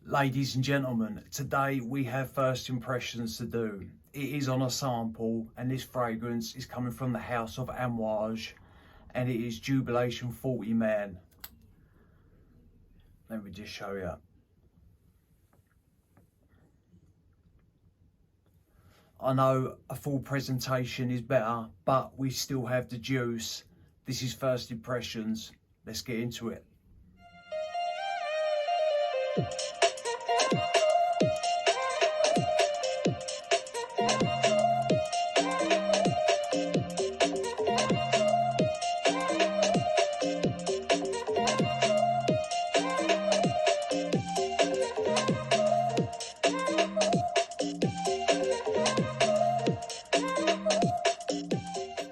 Ladies and gentlemen, today we have first impressions to do. It is on a sample, and this fragrance is coming from the house of Amouage, and it is Jubilation 40 Man. Let me just show you. I know a full presentation is better, but we still have the juice. This is first impressions. Let's get into it.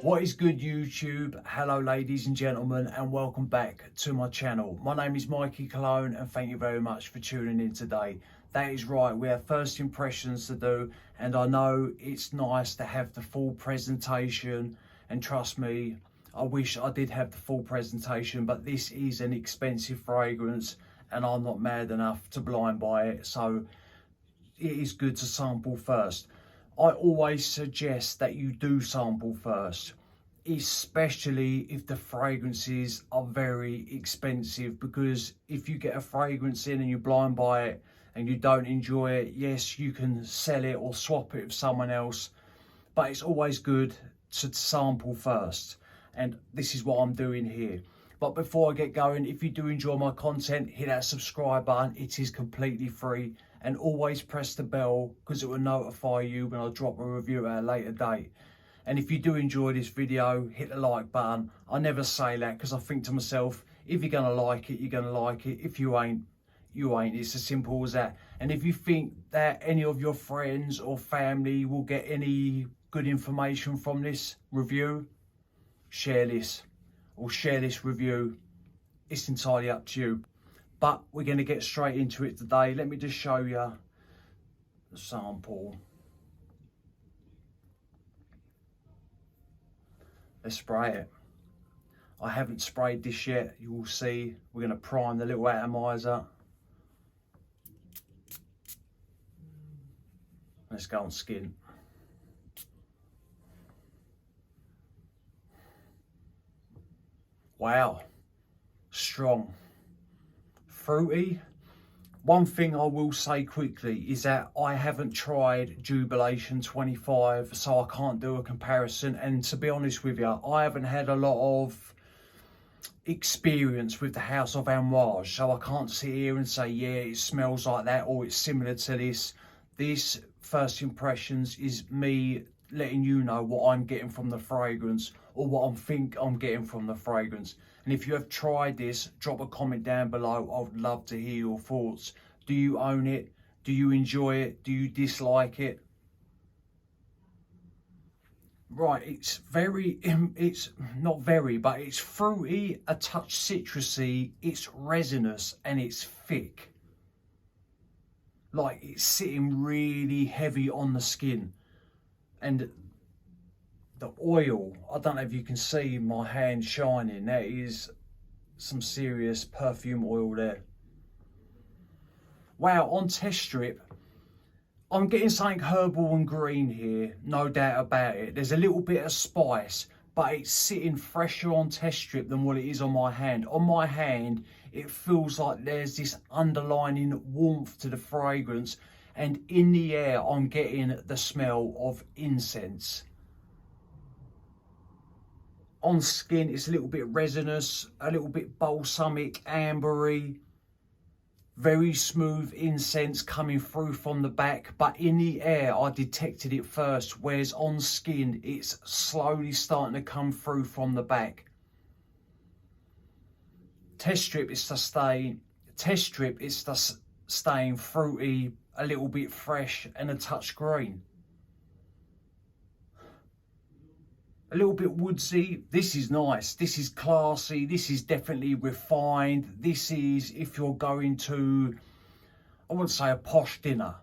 What is good, YouTube? Hello ladies and gentlemen, and welcome back to my channel. My name is Mikey Cologne, and thank you very much for tuning in today. That is right, we have first impressions to do, and I know it's nice to have the full presentation, and trust me, I wish I did have the full presentation, but this is an expensive fragrance and I'm not mad enough to blind buy it, so it is good to sample first. I always suggest that you do sample first, especially if the fragrances are very expensive, because if you get a fragrance in and you blind buy it and you don't enjoy it, yes, you can sell it or swap it with someone else, but it's always good to sample first, and this is what I'm doing here. But before I get going, if you do enjoy my content, hit that subscribe button. It is completely free, and always press the bell because it will notify you when I drop a review at a later date. And if you do enjoy this video, hit the like button. I never say that because I think to myself, if you're gonna like it, you're gonna like it. If you ain't, you ain't. It's as simple as that. And if you think that any of your friends or family will get any good information from this review, share this or share this review. It's entirely up to you. But we're going to get straight into it today. Let me just show you the sample. Let's spray it. I haven't sprayed this yet. You will see. We're going to prime the little atomizer. Let's go on skin. Wow. Strong. Fruity. One thing I will say quickly is that I haven't tried Jubilation 25, so I can't do a comparison, and to be honest with you, I haven't had a lot of experience with the house of Amouage, so I can't sit here and say yeah it smells like that or it's similar to this. This first impressions is me letting you know what I'm getting from the fragrance, or what I think I'm getting from the fragrance. And if you have tried this, drop a comment down below. I would love to hear your thoughts. Do you own it? Do you enjoy it? Do you dislike it? Right, it's very, it's not very, but it's fruity, a touch citrusy, it's resinous, and it's thick. Like, it's sitting really heavy on the skin. And the oil, I don't know if you can see my hand shining, that is some serious perfume oil there. Wow, on test strip, I'm getting something herbal and green here, no doubt about it. There's a little bit of spice, but it's sitting fresher on test strip than what it is on my hand. On my hand, it feels like there's this underlining warmth to the fragrance, and in the air, I'm getting the smell of incense. On skin, it's a little bit resinous, a little bit balsamic, ambery, very smooth incense coming through from the back, but in the air, I detected it first, whereas on skin, it's slowly starting to come through from the back. Test strip is the staying fruity, a little bit fresh, and a touch green. A little bit woodsy. This is nice. This is classy. This is definitely refined. This is if you're going to, I wouldn't say a posh dinner,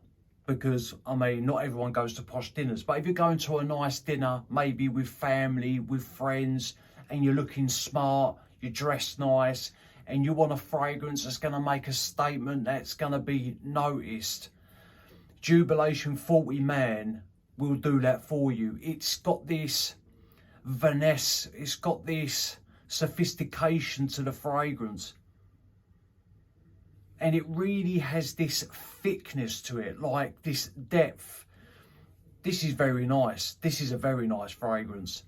because I mean not everyone goes to posh dinners, but if you're going to a nice dinner, maybe with family, with friends, and you're looking smart, you're dressed nice, and you want a fragrance that's going to make a statement, that's going to be noticed, Jubilation 40 Man will do that for you. It's got this finesse, it's got this sophistication to the fragrance, and it really has this thickness to it, like this depth. This is very nice. This is a very nice fragrance.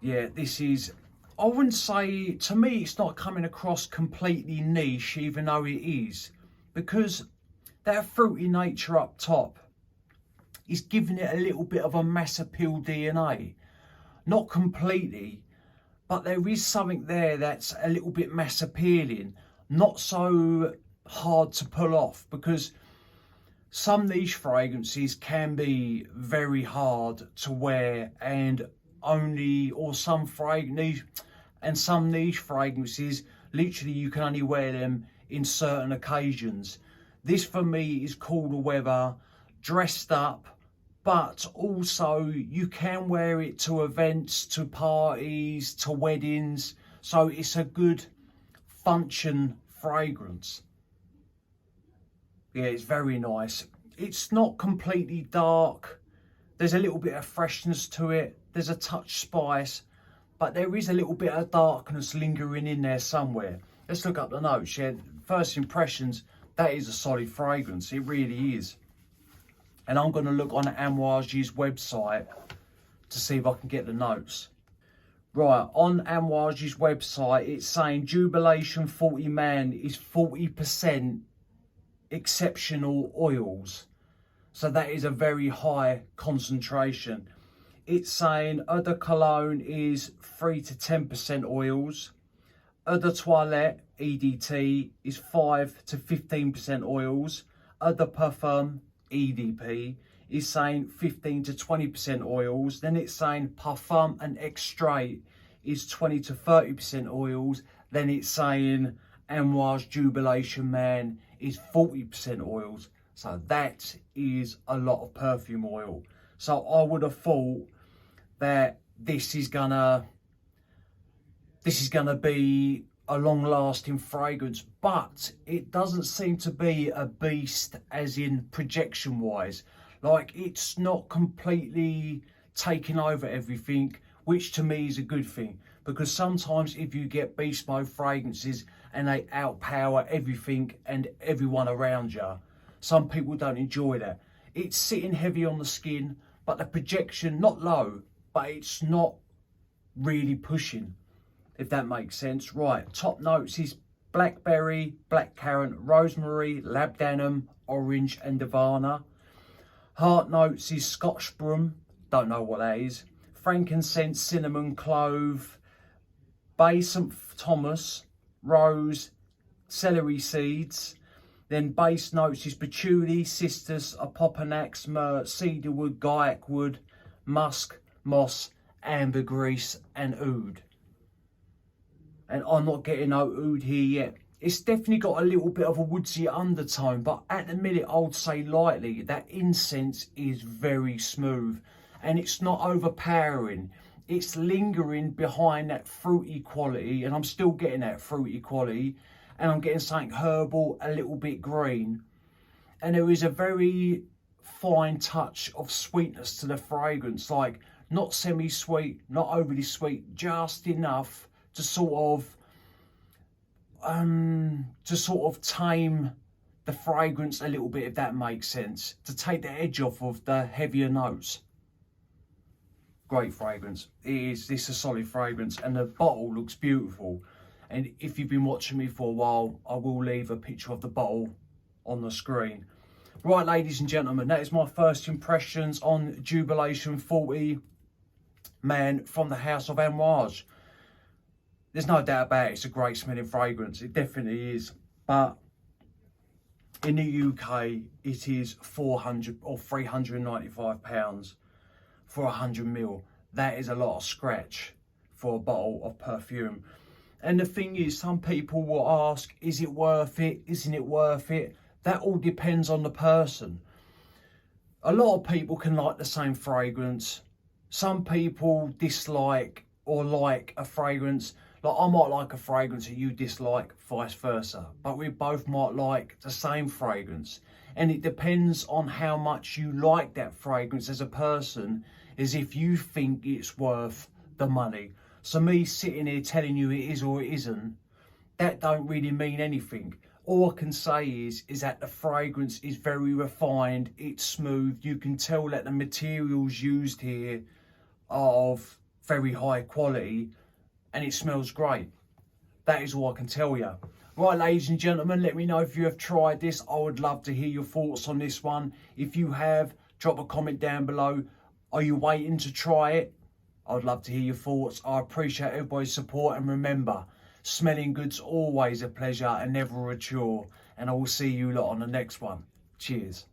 Yeah, this is, I wouldn't say, to me it's not coming across completely niche, even though it is, because that fruity nature up top is giving it a little bit of a mass appeal DNA. Not completely, but there is something there that's a little bit mass appealing, not so hard to pull off, because some niche fragrances can be very hard to wear, and some niche fragrances, literally you can only wear them in certain occasions. This for me is cooler weather, dressed up, but also you can wear it to events, to parties, to weddings. So it's a good function fragrance. Yeah, it's very nice. It's not completely dark. There's a little bit of freshness to it. There's a touch spice, but there is a little bit of darkness lingering in there somewhere. Let's look up the notes. Yeah, first impressions, that is a solid fragrance. It really is. And I'm going to look on Amouage's website to see if I can get the notes. Right, on Amouage's website, it's saying Jubilation 40 Man is 40% exceptional oils. So that is a very high concentration. It's saying Eau de Cologne is 3 to 10% oils. Eau de Toilette, EDT, is 5 to 15% oils. Eau de Parfum, EDP, is saying 15 to 20% oils. Then it's saying Parfum and Extrait is 20 to 30% oils. Then it's saying Amouage Jubilation Man is 40% oils. So that is a lot of perfume oil. So I would have thought that this is gonna be a long-lasting fragrance, but it doesn't seem to be a beast as in projection-wise. Like, it's not completely taking over everything, which to me is a good thing, because sometimes if you get beast mode fragrances and they outpower everything and everyone around you, some people don't enjoy that. It's sitting heavy on the skin, but the projection, not low, but it's not really pushing, if that makes sense. Right, top notes is blackberry, blackcurrant, rosemary, labdanum, orange and Nirvana. Heart notes is Scotch broom, don't know what that is. Frankincense, cinnamon, clove, bay St Thomas, rose, celery seeds. Then base notes is patchouli, cistus, opoponax, myrrh, cedarwood, gaiac wood, musk, moss, ambergris and oud. And I'm not getting no oud here yet. It's definitely got a little bit of a woodsy undertone, but at the minute I would say lightly, that incense is very smooth and it's not overpowering. It's lingering behind that fruity quality, and I'm still getting that fruity quality, and I'm getting something herbal, a little bit green. And there is a very fine touch of sweetness to the fragrance, like not semi-sweet, not overly sweet, just enough to sort of tame the fragrance a little bit, if that makes sense, to take the edge off of the heavier notes. Great fragrance. This is a solid fragrance, and the bottle looks beautiful. And if you've been watching me for a while, I will leave a picture of the bottle on the screen. Right, ladies and gentlemen, that is my first impressions on Jubilation 40 Man from the house of Amouage. There's no doubt about it, it's a great smelling fragrance. It definitely is. But in the UK, it is £400 or £395 for 100 ml. That is a lot of scratch for a bottle of perfume. And the thing is, some people will ask, is it worth it? Isn't it worth it? That all depends on the person. A lot of people can like the same fragrance. Some people dislike or like a fragrance. Like I might like a fragrance that you dislike, vice versa. But we both might like the same fragrance. And it depends on how much you like that fragrance as a person, as if you think it's worth the money. So me sitting here telling you it is or it isn't, that don't really mean anything. All I can say is that the fragrance is very refined, it's smooth. You can tell that the materials used here are of very high quality and it smells great. That is all I can tell you. Right, ladies and gentlemen, let me know if you have tried this. I would love to hear your thoughts on this one. If you have, drop a comment down below. Are you waiting to try it? I'd love to hear your thoughts. I appreciate everybody's support, and remember, smelling good's always a pleasure and never a chore. And I will see you lot on the next one. Cheers.